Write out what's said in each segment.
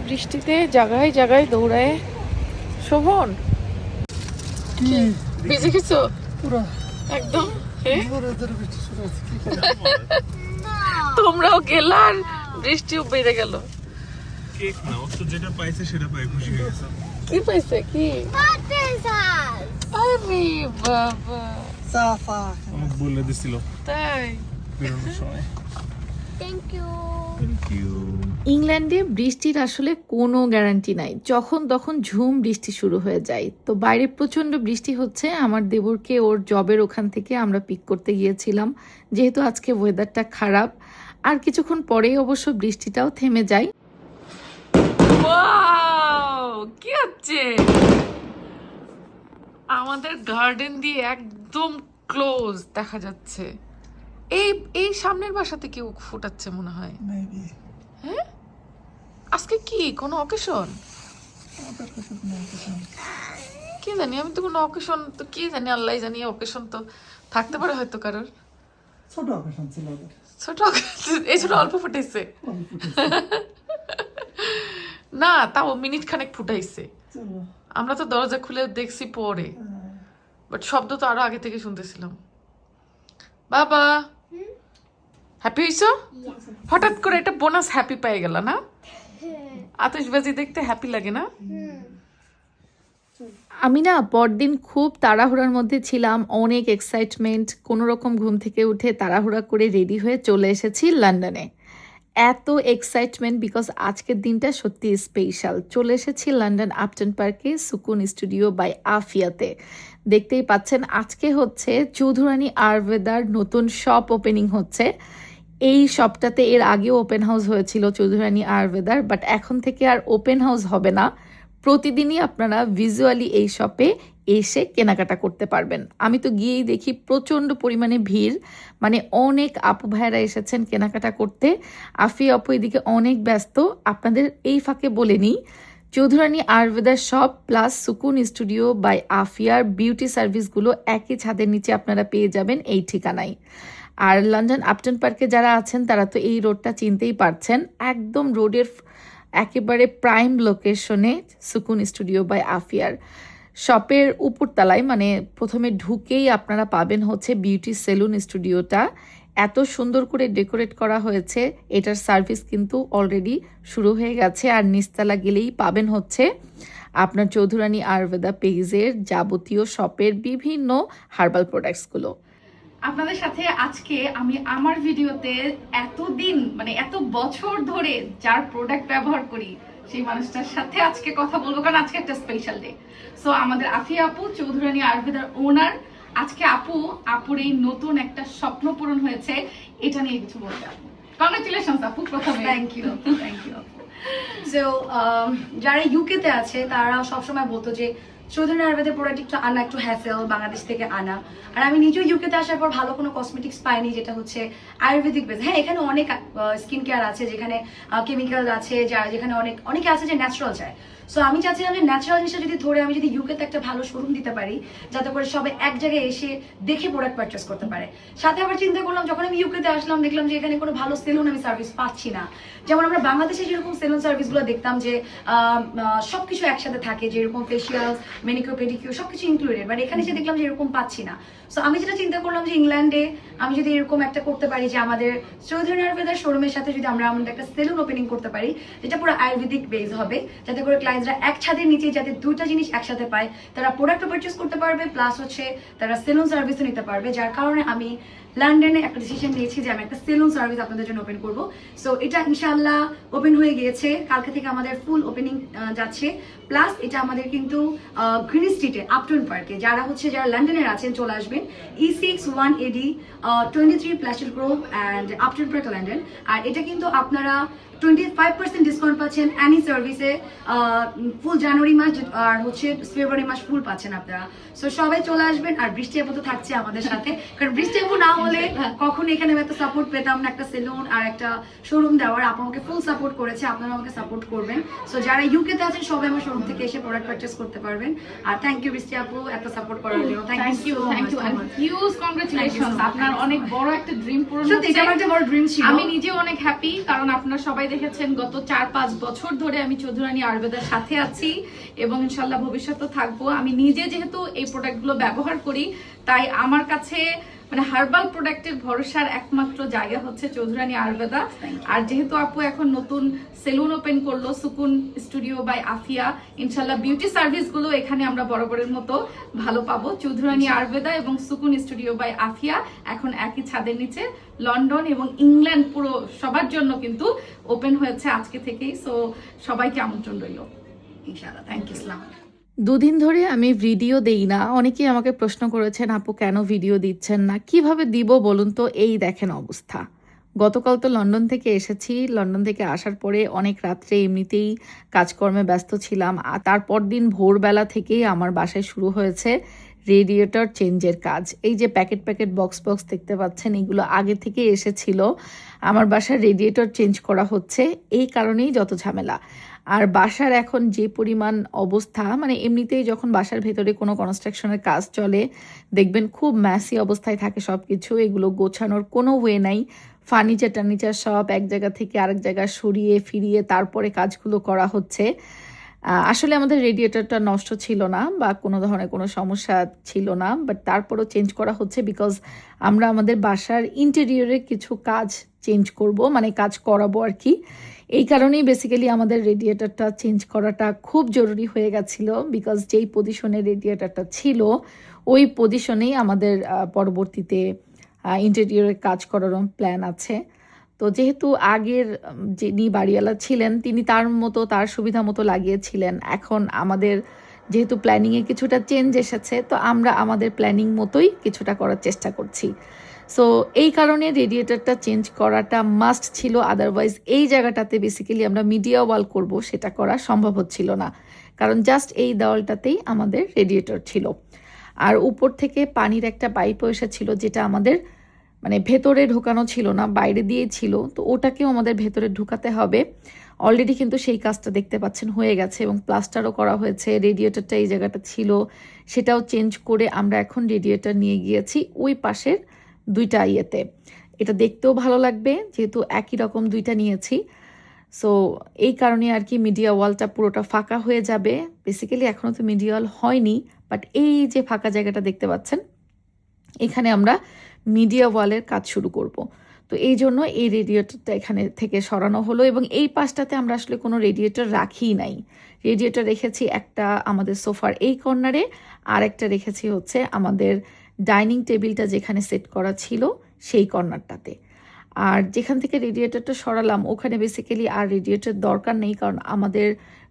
বৃষ্টিতে জায়গায় জায়গায় দৌড়ায়। শোভন ভিজে গেছো পুরো একদম? বৃষ্টি তোমরাও গেলা আর বৃষ্টিও বেড়ে গেল। কেক না, ও তো যেটা পাইছে সেটা পাই খুশি হয়ে গেছে। কি পাইছে কি? আরে বাবা, সাফা আমাকে বলে দিছিল তাই? বেরোনোর সময়। Thank you. Thank you. ইংল্যান্ডে বৃষ্টির আসলে কোনো গ্যারান্টি নাই, যখন তখন ঝুম বৃষ্টি শুরু হয়ে যায়। তো বাইরে প্রচণ্ড বৃষ্টি হচ্ছে। আমার দেবরকে ওর জবের ওখান থেকে আমরা পিক করতে গিয়েছিলাম, যেহেতু আজকে ওয়েদারটা খারাপ। আর কিছুক্ষণ পরেই অবশ্য বৃষ্টিটাও থেমে যায়। কি হচ্ছে? আমাদের গার্ডেন দিয়ে একদম ক্লোজ দেখা যাচ্ছে। এই সামনের বাসাতে কেউ ফুটাচ্ছে মনে হয়। মেবি হ্যাঁ, আজকে কি কোনো অকেশন? আমাদের কাছে কোনো অকেশন কি জানি, আমি তো কোনো অকেশন তো কি জানি, আল্লাহ জানি। অকেশন তো থাকতে পারে হয়তো কারোর। ছোট অকেশন ছিল ওদের। ছোট এই ছোট অল্প ফুটাইছে অল্প ফুটেছে। না, তাও মিনিট খানেক ফুটাইছে। চলো। আমরা তো দরজা খুলে দেখছি পরে, বাট শব্দ তো আরো আগে থেকে শুনতেছিলাম। বাবা হ্যাপি হইছো? হঠাৎ করে একটা বোনাস হ্যাপি পেয়ে গেল না? আতশবাজি দেখতে হ্যাপি লাগে না? আমি না পরদিন খুব তাড়াহুড়ার মধ্যে ছিলাম, অনেক এক্সাইটমেন্ট। কোনো রকম ঘুম থেকে উঠে তাড়াহুড়া করে রেডি হয়ে চলে এসেছি লন্ডনে। এত এক্সাইটমেন্ট বিকজ আজকের দিনটা সত্যি স্পেশাল। চলে এসেছি লন্ডন আপটন পার্কে সুকুন স্টুডিও বাই আফিয়াতে। দেখতেই পাচ্ছেন আজকে হচ্ছে চৌধুরানী আয়ুর্বেদার নতুন শপ ওপেনিং হচ্ছে। এই শপটাতে এর আগেও ওপেন হাউস হয়েছিল চৌধুরানী আয়ুর্বেদার, বাট এখন থেকে আর ওপেন হাউস হবে না। প্রতিদিনই আপনারা ভিজুয়ালি এই শপে এসে কেনাকাটা করতে পারবেন। আমি তো গিয়েই দেখি প্রচণ্ড পরিমাণে ভিড়, মানে অনেক আপু ভাইয়েরা এসেছেন কেনাকাটা করতে। আফি আপু এদিকে অনেক ব্যস্ত। আপনাদের এই ফাঁকে বলে নিই, চৌধুরানী আয়ুর্বেদার shop plus Sukoon studio by আফিয়ার বিউটি সার্ভিসগুলো একই ছাদের নিচে আপনারা পেয়ে যাবেন এই ঠিকানায়। আর লন্ডন আপটন পার্কে যারা আছেন তারা তো এই রোডটা চিনতেই পারছেন, একদম রোডের একেবারে প্রাইম লোকেশনে সুকুন স্টুডিও বাই আফিয়ার। শপের উপরতলায় মানে প্রথমে ঢুকেই আপনারা পাবেন হচ্ছে বিউটি সেলুন স্টুডিওটা। এত সুন্দর করে ডেকোরেট করা হয়েছে, এটার সার্ভিস কিন্তু অলরেডি শুরু হয়ে গেছে। আর নিচতলা গেলেই পাবেন হচ্ছে আপনার চৌধুরানী আয়ুর্বেদা পেজের যাবতীয় শপের বিভিন্ন হার্বাল প্রোডাক্টসগুলো। আপনাদের সাথে আজকে আমি আমার ভিডিওতে এতদিন মানে এত বছর ধরে যার প্রোডাক্ট ব্যবহার করি সেই মানুষটার সাথে আজকে কথা বলবো, কারণ আজকে একটা স্পেশাল ডে। সো আমাদের আফিয়া আপু চৌধুরানী আয়ুর্বেদার ওনার, আজকে আপুর এই নতুন একটা স্বপ্ন পূরণ হয়েছে, এটা নিয়ে কিছু বলতে। আপু কংগ্রেচুলেশনস আপু প্রথমে। থ্যাংক ইউ সো যারা ইউকে তে আছে তারা সবসময় বলতো যে চৌধুরী আয়ুর্বেদের প্রোডাক্ট একটু আনা একটু হ্যাসেল, বাংলাদেশ থেকে আনা। আর আমি নিজেও ইউকে তে আসার পর ভালো কোনো কসমেটিক্স পাইনি যেটা হচ্ছে আয়ুর্বেদিক বেস। হ্যাঁ, এখানে অনেক স্কিন কেয়ার আছে যেখানে কেমিক্যাল আছে, যেখানে অনেকে আছে যে ন্যাচারাল চায়। সো আমি চাচ্ছিলাম যে ন্যাচারাল জিনিসটা যদি ধরে আমি যদি ইউকেতে একটা ভালো শোরুম দিতে পারি, যাতে করে সবাই এক জায়গায় এসে দেখে প্রোডাক্ট পারচেস করতে পারে। সাথে আবার চিন্তা করলাম, যখন আমি ইউকেতে আসলাম দেখলাম যে এখানে কোনো ভালো সেলুন আমি সার্ভিস পাচ্ছি না। যেমন আমরা বাংলাদেশে যেরকম সেলুন সার্ভিসগুলো দেখতাম যে সবকিছু একসাথে থাকে, যেরকম ফেসিয়াল, ম্যানিকিউর, পেডিকিউর সবকিছু ইনক্লুডেড, বাট এখানে এসে দেখলাম যে এরকম পাচ্ছি না। সো আমি যেটা চিন্তা করলাম যে ইংল্যান্ডে আমি যদি এরকম একটা করতে পারি যে আমাদের চৌধুরী আয়ুর্বেদার শোরুমের সাথে যদি আমরা আমাদের একটা সেলুন ওপেনিং করতে পারি যেটা পুরো আয়ুর্বেদিক বেস হবে, যাতে করে ক্লায়েন্টরা এক ছাদের নিচে যাতে দুইটা জিনিস একসাথে পায়, তারা প্রোডাক্টও পারচেস করতে পারবে প্লাস হচ্ছে তারা সেলুন সার্ভিসও নিতে পারবে। যার কারণে আমি লন্ডনে একটা ডিসিশন নিয়েছি যে আমি একটা সেলুন সার্ভিস আপনাদের জন্য ওপেন করব। সো এটা ইনশাআল্লাহ ওপেন হয়ে গিয়েছে, কালকে থেকে আমাদের ফুল ওপেনিং যাচ্ছে। প্লাস এটা আমাদের কিন্তু গ্রিন স্ট্রিটে আপটন পার্কে, যারা লন্ডনের আছেন চলে আসবেন, E61AD 23 Plashet Grove and Upton Park London. আর এটা কিন্তু আপনারা 25% ডিসকাউন্ট পাচ্ছেন অ্যানি সার্ভিসে ফুল জানুয়ারি মাস, আর হচ্ছে ফেব্রুয়ারি মাস ফুল পাচ্ছেন আপনারা। সো সবাই চলে আসবেন। আর বৃষ্টি আপু তো থাকছে আমাদের সাথে, কারণ বৃষ্টি আপু না হলে কখনো এখানে এত সাপোর্ট পেতাম না একটা সেলুন আর একটা শোরুম দেওয়ার। আপু আমাকে ফুল সাপোর্ট করেছে, আপনারা আমাকে সাপোর্ট করবেন। সো যারা ইউকেতে আছেন সবাই আমার শোরুম থেকে এসে প্রোডাক্ট পারচেস করতে পারবেন। আর থ্যাংক ইউ বৃষ্টি আপু এত সাপোর্ট করার জন্য। Thank you huge congratulations. আপনার অনেক বড় একটা ড্রিম পূরণ হচ্ছে। এটা আমার একটা বড় ড্রিম ছিল। আমি নিজেও অনেক হ্যাপি, কারণ আপনারা সবাই সবাই দেখেছেন গত 4-5 বছর ধরে আমি চৌধুরানী আয়ুর্বেদার সাথে আছি এবং ইনশাল্লাহ ভবিষ্যতে থাকবো। আমি নিজে যেহেতু এই প্রোডাক্টগুলো ব্যবহার করি, তাই আমার কাছে মানে হার্বাল প্রোডাক্টের ভরসার একমাত্র জায়গা হচ্ছে চৌধুরানী আয়ুর্বেদা। আর যেহেতু আপু এখন নতুন সেলুন ওপেন করলো সুকুন স্টুডিও বাই আফিয়া, ইনশাল্লাহ বিউটি সার্ভিসগুলো এখানে আমরা বরাবরের মতো ভালো পাবো। চৌধুরানী আয়ুর্বেদা এবং সুকুন স্টুডিও বাই আফিয়া এখন একই ছাদের নিচে লন্ডন এবং ইংল্যান্ড পুরো সবার জন্য কিন্তু ওপেন হয়েছে আজকে থেকেই। সো সবাইকে আমন্ত্রণ রইল ইনশাআল্লাহ। Thank you. আসসালামু আলাইকুম। দুদিন ধরে আমি ভিডিও দেই না, অনেকেই আমাকে প্রশ্ন করেছেন আপু কেন ভিডিও দিচ্ছেন না, কিভাবে দিব বলুন তো। এই দেখেন অবস্থা। গতকাল তো লন্ডন থেকে এসেছি, লন্ডন থেকে আসার পরে অনেক রাত্রে এমনিতেই কাজকর্মে ব্যস্ত ছিলাম। আর তারপর দিন ভোরবেলা থেকেই আমার বাসায় শুরু হয়েছে রেডিয়েটর চেঞ্জের কাজ। এই যে প্যাকেট প্যাকেট বক্স বক্স দেখতে পাচ্ছেন, এগুলো আগে থেকে এসেছিল। আমার বাসার রেডিয়েটর চেঞ্জ করা হচ্ছে, এই কারণেই যত ঝামেলা। আর বাসার এখন যে পরিমাণ অবস্থা, মানে এমনিতেই যখন বাসার ভেতরে কোনো কনস্ট্রাকশনের কাজ চলে দেখবেন খুব ম্যাসি অবস্থায় থাকে সব কিছু, এগুলো গোছানোর কোনো ওয়ে নাই। ফার্নিচার টার্নিচার সব এক জায়গা থেকে আরেক জায়গায় সরিয়ে ফিরিয়ে তারপরে কাজগুলো করা হচ্ছে। আসলে আমাদের রেডিয়েটরটা নষ্ট ছিল না বা কোনো ধরনের কোনো সমস্যা ছিল না, বাট তারপরও চেঞ্জ করা হচ্ছে বিকজ আমরা আমাদের বাসার ইন্টেরিয়রে কিছু কাজ চেঞ্জ করব, মানে কাজ করাবো আর কি। এই কারণেই বেসিক্যালি আমাদের রেডিয়েটরটা চেঞ্জ করাটা খুব জরুরি হয়ে গেছিল, বিকজ যেই পজিশনে রেডিয়েটরটা ছিল ওই পজিশনেই আমাদের পরবর্তীতে ইন্টেরিয়রে কাজ করারও প্ল্যান আছে। তো যেহেতু আগের যিনি বাড়িওয়ালা ছিলেন তিনি তার মতো তার সুবিধা মতো লাগিয়েছিলেন, এখন আমাদের যেহেতু প্ল্যানিংয়ে কিছুটা চেঞ্জ এসেছে তো আমরা আমাদের প্ল্যানিং মতোই কিছুটা করার চেষ্টা করছি। সো এই কারণে রেডিয়েটরটা চেঞ্জ করাটা মাস্ট ছিল, আদারওয়াইজ এই জায়গাটাতে বেসিক্যালি আমরা মিডিয়া ওয়াল করব সেটা করা সম্ভব হচ্ছিল না, কারণ জাস্ট এই দেওয়ালটাতেই আমাদের রেডিয়েটর ছিল। আর উপর থেকে পানির একটা পাইপও এসেছিল যেটা আমাদের মানে ভেতরে ঢোকানো ছিল না, বাইরে দিয়ে ছিল, তো ওটাকেও আমাদের ভেতরে ঢুকাতে হবে। অলরেডি কিন্তু সেই কাজটা দেখতে পাচ্ছেন হয়ে গেছে এবং প্লাস্টারও করা হয়েছে। রেডিয়েটরটা এই জায়গাটা ছিল সেটাও চেঞ্জ করে আমরা এখন রেডিয়েটর নিয়ে গিয়েছি ওই পাশের দুইটা ইয়েতে। এটা দেখতেও ভালো লাগবে যেহেতু একই রকম দুইটা নিয়েছি। সো এই কারণে আর কি মিডিয়া ওয়ালটা পুরোটা ফাঁকা হয়ে যাবে। বেসিক্যালি এখনও তো মিডিয়া ওয়াল হয়নি, বাট এই যে ফাঁকা জায়গাটা দেখতে পাচ্ছেন এখানে আমরা মিডিয়া ওয়ালের কাজ শুরু করব। তো এই জন্য এই রেডিয়েটরটা এখানে থেকে সরানো হলো এবং এই পাশটাতে আমরা আসলে কোনো রেডিয়েটর রাখিই নাই। রেডিয়েটর রেখেছি একটা আমাদের সোফার এই কর্নারে, আর একটা রেখেছি হচ্ছে আমাদের ডাইনিং টেবিলটা যেখানে সেট করা ছিল সেই কর্নারটাতে। আর যেখান থেকে রেডিয়েটরটা সরালাম ওখানে বেসিক্যালি আর রেডিয়েটর দরকার নেই, কারণ আমাদের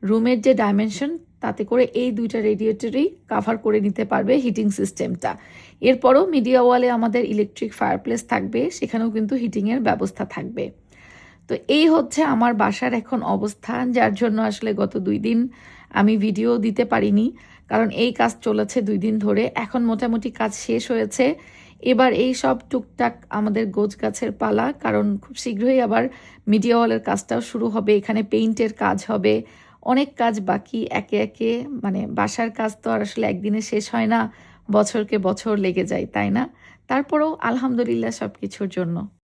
রুমের যে ডাইমেনশন তাতে করে এই দুইটা রেডিয়েটরই কাভার করে নিতে পারবে হিটিং সিস্টেমটা। এরপরও মিডিয়া ওয়ালে আমাদের ইলেকট্রিক ফায়ারপ্লেস থাকবে, সেখানেও কিন্তু হিটিংয়ের ব্যবস্থা থাকবে। তো এই হচ্ছে আমার বাসার এখন অবস্থা, যার জন্য আসলে গত 2 দিন আমি ভিডিও দিতে পারিনি, কারণ এই কাজ চলেছে 2 দিন ধরে। এখন মোটামুটি কাজ শেষ হয়েছে, এবার এই সব টুকটাক আমাদের গোছ গাছের পালা, কারণ খুব শীঘ্রই আবার মিডিয়া ওয়ালের কাজটাও শুরু হবে, এখানে পেইন্টের কাজ হবে, অনেক কাজ বাকি। একে একে মানে বাসার কাজ তো আর আসলে একদিনে শেষ হয় না, বছরকে বছর লেগে যায়, তাই না? তারপরেও আলহামদুলিল্লাহ সব কিছুর জন্য।